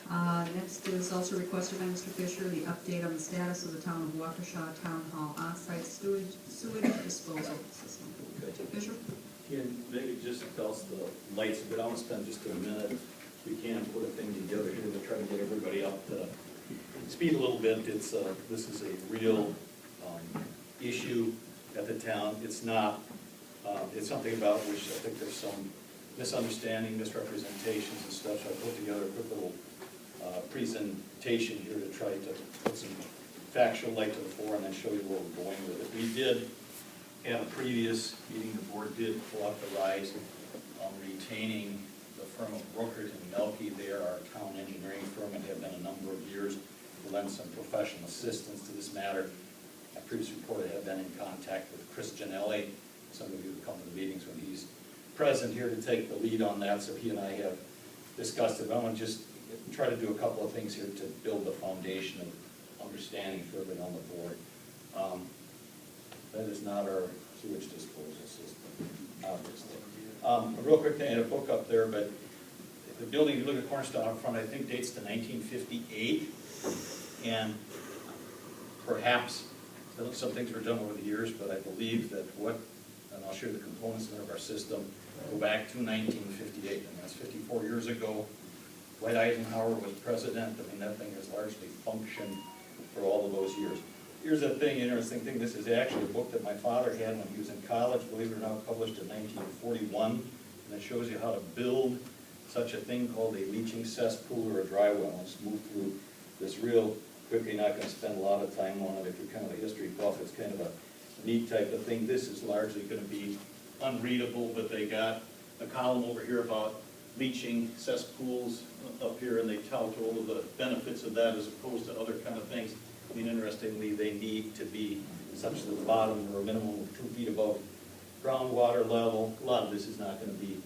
Next is also requested by Mr. Fischer, the update on the status of the town of Waukesha Town Hall on-site sewage disposal system. Mr. Fischer? Can maybe just douse the lights a bit. I want to spend just a minute, if we can, put a thing together here to try to get everybody up to speed a little bit. It's this is a real issue at the town. It's not, it's something about which I think there's some misunderstanding, misrepresentations and stuff. So I put together a quick little presentation here to try to put some factual light to the fore and then show you where we're going with it. We did, at a previous meeting, the board did authorize retaining the firm of Brookers and Melky. They are our town engineering firm and have been a number of years to lend some professional assistance to this matter. My previous reporter had been in contact with Chris Janelli. Some of you have come to the meetings when he's present here to take the lead on that, so he and I have discussed it. I want to just try to do a couple of things here to build the foundation of understanding for everyone on the board. That is not our sewage disposal system, obviously. A real quick thing, I had a book up there, but the building, if you look at Cornerstone up front, I think dates to 1958, and perhaps some things were done over the years, but I believe that and I'll share the components of our system, go back to 1958, and that's 54 years ago. Dwight Eisenhower was president. I mean, that thing has largely functioned for all of those years. Here's a thing, interesting thing. This is actually a book that my father had when he was in college, believe it or not, published in 1941, and it shows you how to build such a thing called a leaching cesspool or a dry well. Let's move through this real quickly. Not going to spend a lot of time on it. If you're kind of a history buff, it's kind of a neat type of thing. This is largely going to be unreadable, but they got a column over here about leaching cesspools up here, and they tout all of the benefits of that as opposed to other kind of things. I mean, interestingly, they need to be such that the bottom or a minimum of 2 feet above groundwater level. A lot of this is not going to be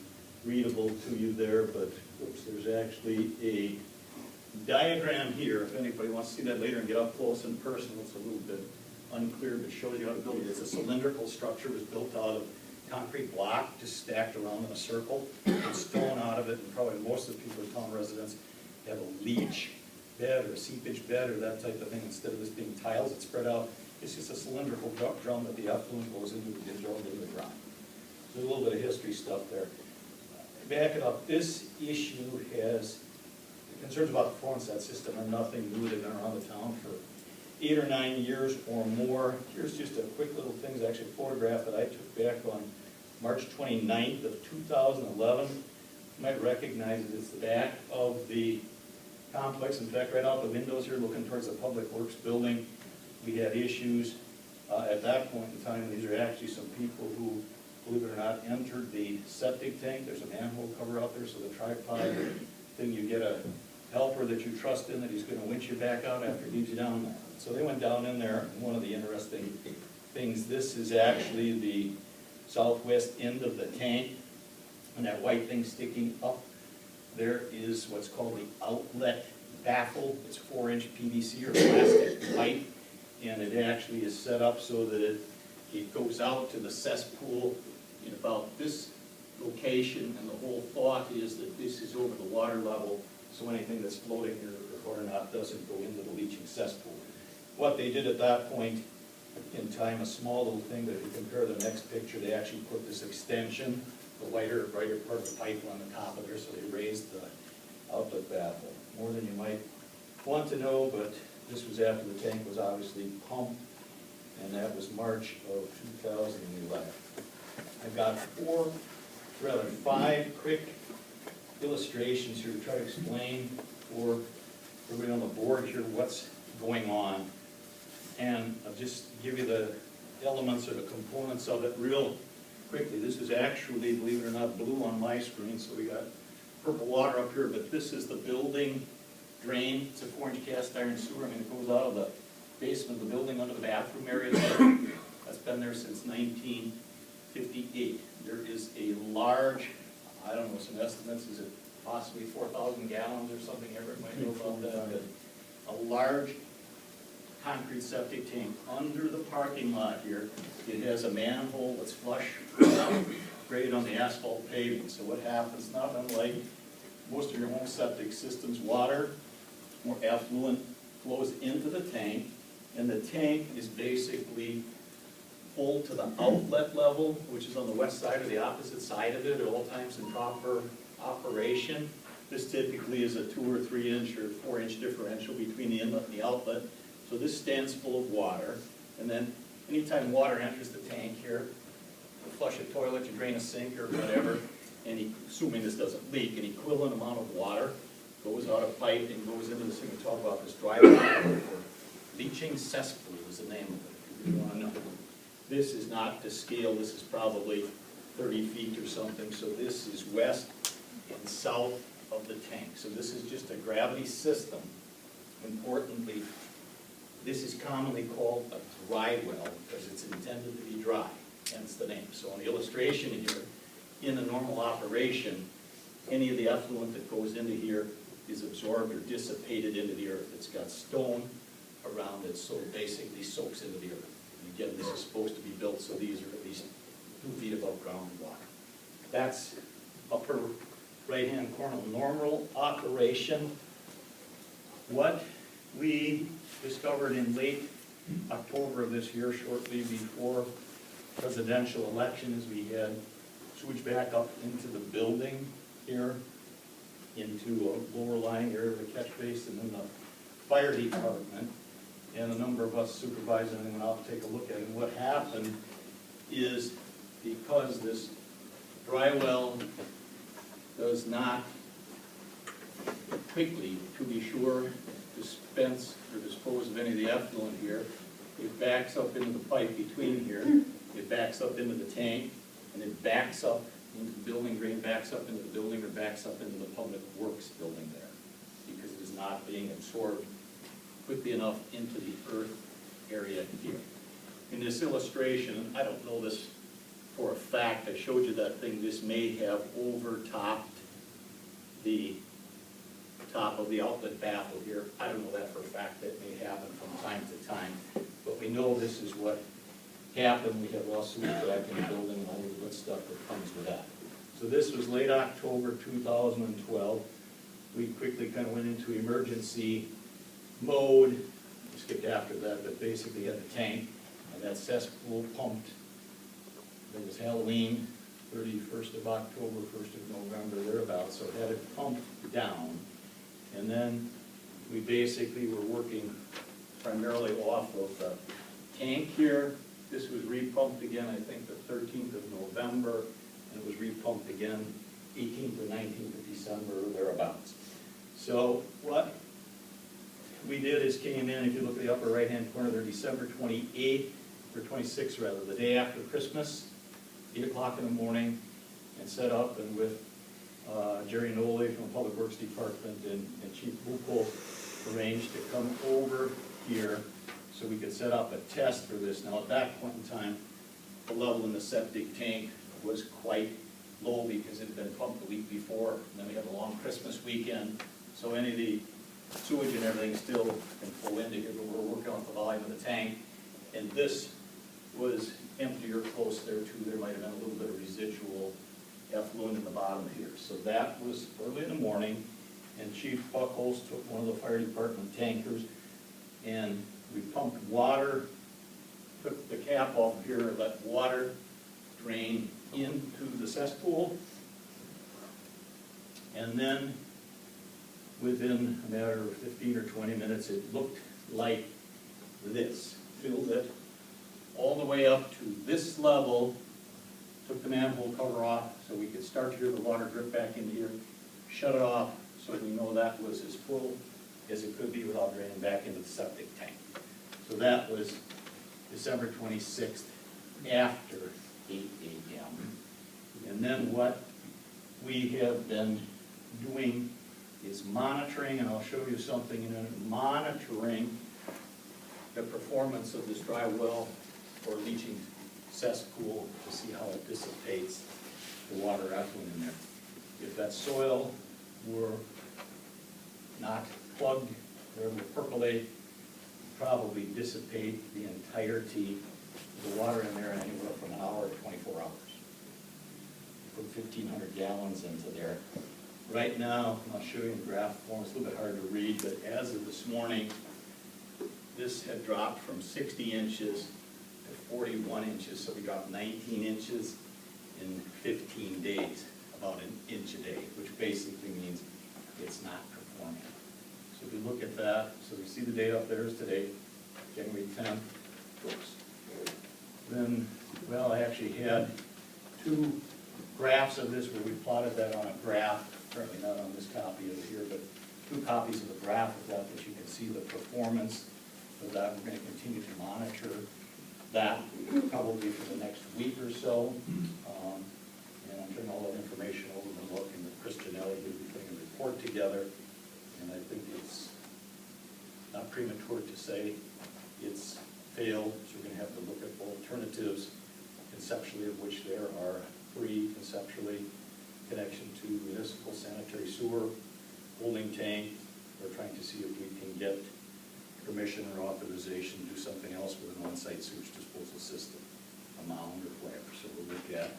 readable to you there, but oops, there's actually a diagram here. If anybody wants to see that later and get up close and personal, it's a little bit unclear, but it shows you how to build it. It's a cylindrical structure. It was built out of concrete block, just stacked around in a circle, and stone out of it, and probably most of the people in town residents have a leach bed or a seepage bed or that type of thing. Instead of this being tiles, it's spread out. It's just a cylindrical drum that the effluent goes into and gets drilled into the ground. So a little bit of history stuff there. Back it up. This issue has concerns about the performance of that system are nothing new. They've been around the town for 8 or 9 years or more. Here's just a quick little thing. It's actually a photograph that I took back on March 29th of 2011. You might recognize it. It's the back of the complex. In fact, right out the windows here looking towards the Public Works building, we had issues at that point in time. These are actually some people who, believe it or not, entered the septic tank. There's a manhole cover out there, so the tripod thing, you get a helper that you trust in that he's going to winch you back out after he leaves you down there. So they went down in there, and one of the interesting things, this is actually the southwest end of the tank, and that white thing sticking up there is what's called the outlet baffle. It's 4-inch PVC or plastic pipe, and it actually is set up so that it goes out to the cesspool in about this location, and the whole thought is that this is over the water level, so anything that's floating here or not doesn't go into the leaching cesspool. What they did at that point in time, a small little thing that if you compare the next picture, they actually put this extension, the brighter part of the pipe on the top of there, so they raised the outlet baffle. More than you might want to know, but this was after the tank was obviously pumped, and that was March of 2011. I've got 5 quick illustrations here to try to explain for everybody on the board here what's going on. And I'll just give you the elements or the components of it real quickly. This is actually, believe it or not, blue on my screen, so we got purple water up here, but this is the building drain. It's a 4-inch cast iron sewer. I mean, it goes out of the basement of the building under the bathroom area there. That's been there since 1958. There is a large, I don't know, some estimates, is it possibly 4,000 gallons or something, everyone might know about that, but a large concrete septic tank under the parking lot here. It has a manhole that's flush grade on the asphalt paving. So what happens, not unlike most of your home septic systems, water more effluent flows into the tank, and the tank is basically full to the outlet level, which is on the west side or the opposite side of it at all times in proper operation. This typically is a 2 or 3 inch or 4 inch differential between the inlet and the outlet. So this stands full of water, and then anytime water enters the tank here, you flush a toilet, you drain a sink or whatever, and assuming this doesn't leak, an equivalent amount of water goes out of pipe and goes into this thing we talk about, this dry well, or leaching cesspool is the name of it, if you want to know. This is not to scale, this is probably 30 feet or something, so this is west and south of the tank. So this is just a gravity system. Importantly, this is commonly called a dry well because it's intended to be dry, hence the name. So on the illustration here, in a normal operation, any of the effluent that goes into here is absorbed or dissipated into the earth. It's got stone around it, so it basically soaks into the earth. And again, this is supposed to be built so these are at least 2 feet above groundwater. That's upper right-hand corner, normal operation. What we discovered in late October of this year, shortly before presidential election, is we had sewage back up into the building here, into a lower lying area of the catch basin in the fire department, and a number of us supervisors went out to take a look at it. And what happened is, because this dry well does not quickly, to be sure, dispense or dispose of any of the effluent here, it backs up into the pipe between here, it backs up into the tank, and it backs up into the building drain, backs up into the building, or backs up into the public works building there, because it is not being absorbed quickly enough into the earth area here. In this illustration, I don't know this for a fact, I showed you that thing, this may have overtopped the top of the outlet baffle here. I don't know that for a fact, that may happen from time to time, but we know this is what happened. We had lawsuits back in the building and all the good stuff that comes with that. So this was late October 2012. We quickly kind of went into emergency mode. We skipped after that, but basically had the tank and that cesspool pumped. It was Halloween, 31st of October, 1st of November, thereabouts, so it had it pumped down. And then we basically were working primarily off of the tank here. This was repumped again, I think, the 13th of November, and it was repumped again 18th or 19th of December, or thereabouts. So what we did is came in, if you look at the upper right-hand corner there, December 28th, or 26th rather, the day after Christmas, 8 o'clock in the morning, and set up, and with Jerry Noley from the Public Works Department and Chief Buchel arranged to come over here so we could set up a test for this. Now at that point in time, the level in the septic tank was quite low because it had been pumped the week before, and then we had a long Christmas weekend, so any of the sewage and everything still can flow into here, but we're working on the volume of the tank, and this was empty or close there too. There might have been a little bit of residual effluent in the bottom here. So that was early in the morning, and Chief Buchholz took one of the fire department tankers, and we pumped water, took the cap off of here, let water drain into the cesspool, and then within a matter of 15 or 20 minutes, it looked like this. Filled it all the way up to this level, took the manhole cover off so we could start to hear the water drip back into here, shut it off so we know that was as full as it could be without draining back into the septic tank. So that was December 26th after 8 a.m. And then what we have been doing is monitoring, and I'll show you something in a minute, monitoring the performance of this dry well or leaching cesspool to see how it dissipates the water effluent in there. If that soil were not plugged, or it would percolate, probably dissipate the entirety of the water in there in anywhere from an hour to 24 hours. Put 1,500 gallons into there Right now, I'll show you in graph form, it's a little bit hard to read, but as of this morning, this had dropped from 60 inches to 41 inches, so we dropped 19 inches in 15 days, about an inch a day, which basically means it's not performing. So if we look at that, so we see the date up there is today, January 10th. Oops. Then, well, I actually had two graphs of this where we plotted that on a graph, currently not on this copy over here, but two copies of the graph of that you can see the performance of that. We're going to continue to monitor that probably for the next week or so. And I'm turning all that information over to look, and Chris Janelli will be putting a report together. And I think it's not premature to say it's failed, so we're going to have to look at alternatives, conceptually of which there are three conceptually: connection to municipal sanitary sewer, holding tank. We're trying to see if we can get permission or authorization to do something else with an on-site sewage disposal system, a mound or whatever. So we'll look at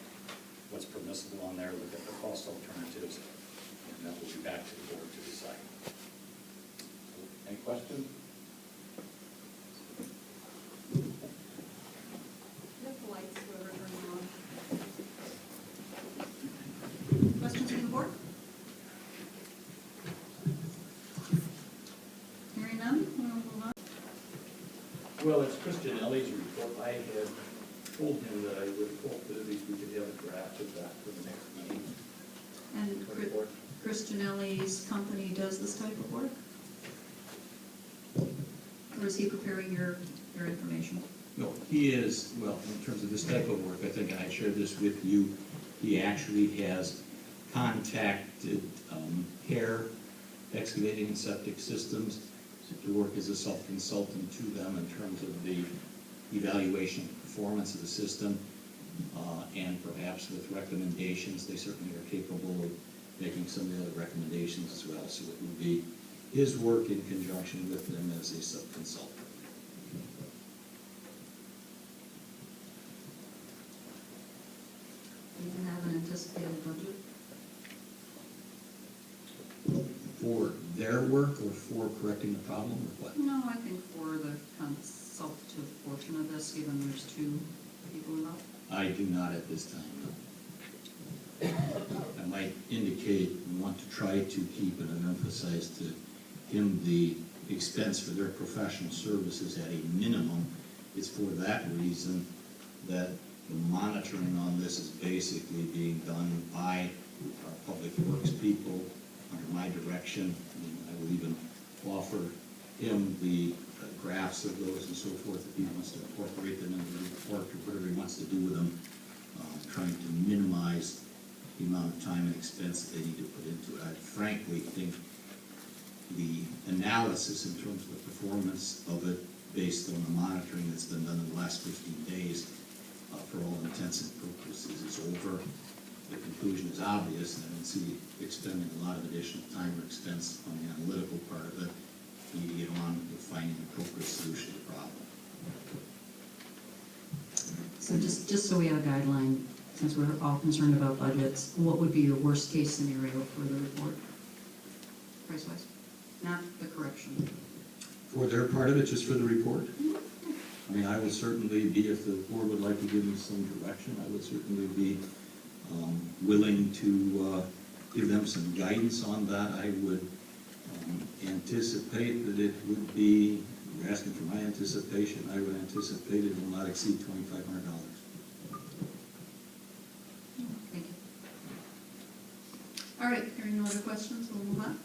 what's permissible on there, look at the cost alternatives, and then we'll be back to the board to decide. So, any questions? If the lights were turning on. Questions from the board? Hearing none, we'll move on. Well, it's Chris Janelli's report. I had told him that I would hope that at least we could have a draft of that for the next meeting. And Chris Janelli's company does this type of work? Or is he preparing your information? No, he is, well, in terms of this type of work, I think I shared this with you. He actually has contacted Hair Excavating and Septic Systems to work as a self-consultant to them in terms of the evaluation of performance of the system, and perhaps with recommendations. They certainly are capable of making some of the other recommendations as well. So it would be his work in conjunction with them as a self-consultant. Do you have an anticipated budget? For their work or for correcting the problem or what? No, I think for the consultative portion of this, given there's two people involved. I do not at this time, no. I might indicate we want to try to keep it and emphasize to him the expense for their professional services at a minimum. It's for that reason that the monitoring on this is basically being done by our public works people under my direction. I will even offer him the graphs of those and so forth if he wants to incorporate them into the report or whatever he wants to do with them, trying to minimize the amount of time and expense that they need to put into it. I frankly think the analysis in terms of the performance of it based on the monitoring that's been done in the last 15 days, for all intents and purposes, is over. The conclusion is obvious, and I don't see expending a lot of additional time or expense on the analytical part of it. We need to get on with finding an appropriate solution to the problem. So just so we have a guideline, since we're all concerned about budgets, what would be your worst case scenario for the report? Price-wise? Not the correction. For their part of it, just for the report? I mean, I would certainly be, if the board would like to give me some direction, I would certainly be willing to give them some guidance on that. I would anticipate that it would be, you're asking for my anticipation, I would anticipate it will not exceed $2,500. Thank you. All right, hearing no other questions, we'll move on.